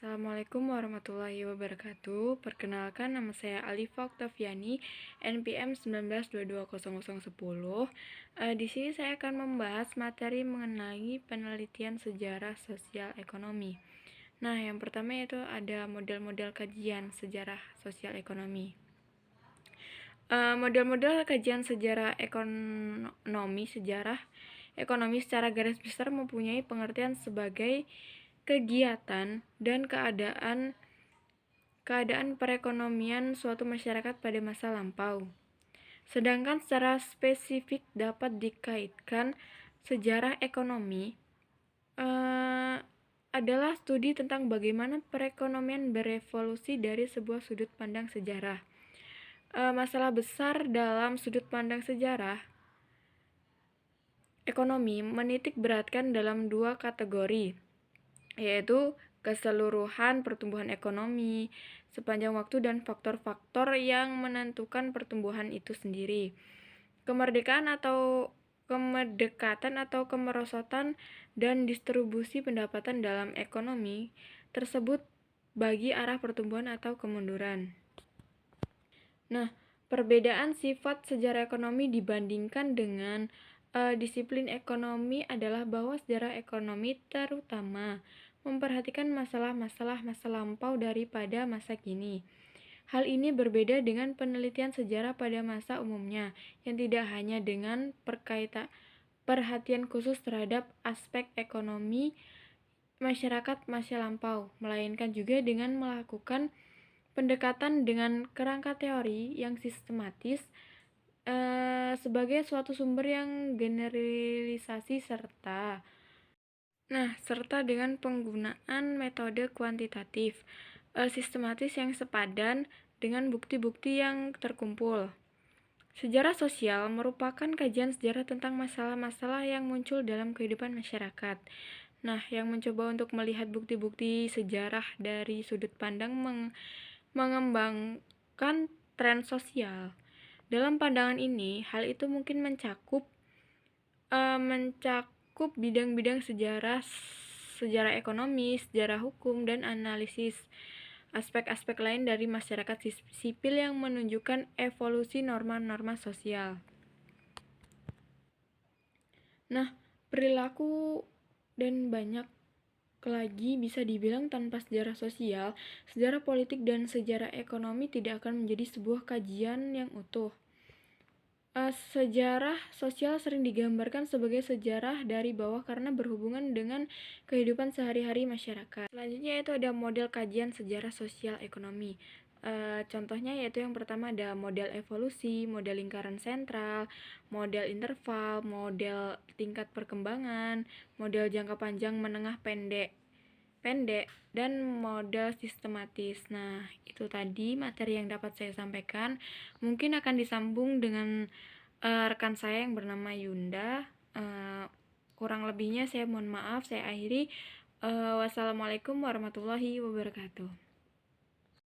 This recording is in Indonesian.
Assalamualaikum warahmatullahi wabarakatuh. Perkenalkan, nama saya Alifa Oktaviani, NPM 19220010. Di sini saya akan membahas materi mengenai penelitian sejarah sosial ekonomi. Nah, yang pertama yaitu ada model-model kajian sejarah sosial ekonomi. Model-model kajian sejarah ekonomi secara garis besar mempunyai pengertian sebagai kegiatan dan keadaan perekonomian suatu masyarakat pada masa lampau. Sedangkan secara spesifik dapat dikaitkan sejarah ekonomi adalah studi tentang bagaimana perekonomian berevolusi dari sebuah sudut pandang sejarah. Masalah besar dalam sudut pandang sejarah ekonomi menitik beratkan dalam dua kategori, yaitu keseluruhan pertumbuhan ekonomi sepanjang waktu dan faktor-faktor yang menentukan pertumbuhan itu sendiri. Kemerdekatan atau kemerosotan dan distribusi pendapatan dalam ekonomi tersebut bagi arah pertumbuhan atau kemunduran. Nah, perbedaan sifat sejarah ekonomi dibandingkan dengan disiplin ekonomi adalah bahwa sejarah ekonomi terutama memperhatikan masalah-masalah masa lampau daripada masa kini. Hal ini berbeda dengan penelitian sejarah pada masa umumnya, yang tidak hanya dengan perhatian khusus terhadap aspek ekonomi masyarakat masa lampau, melainkan juga dengan melakukan pendekatan dengan kerangka teori yang sistematis sebagai suatu sumber yang generalisasi serta dengan penggunaan metode kuantitatif sistematis yang sepadan dengan bukti-bukti yang terkumpul. Sejarah sosial merupakan kajian sejarah tentang masalah-masalah yang muncul dalam kehidupan masyarakat. Nah, yang mencoba untuk melihat bukti-bukti sejarah dari sudut pandang mengembangkan tren sosial. Dalam pandangan ini, hal itu mungkin mencakup bidang-bidang sejarah ekonomi, sejarah hukum, dan analisis aspek-aspek lain dari masyarakat sipil yang menunjukkan evolusi norma-norma sosial. Nah, perilaku dan banyak lagi bisa dibilang tanpa sejarah sosial, sejarah politik dan sejarah ekonomi tidak akan menjadi sebuah kajian yang utuh. Sejarah sosial sering digambarkan sebagai sejarah dari bawah karena berhubungan dengan kehidupan sehari-hari masyarakat. Selanjutnya yaitu ada model kajian sejarah sosial ekonomi. Contohnya yaitu yang pertama ada model evolusi, model lingkaran sentral, model interval, model tingkat perkembangan, model jangka panjang, menengah, pendek, dan model sistematis. Nah, itu tadi materi yang dapat saya sampaikan. Mungkin akan disambung dengan rekan saya yang bernama Yunda. Kurang lebihnya saya mohon maaf, saya akhiri. Wassalamualaikum warahmatullahi wabarakatuh.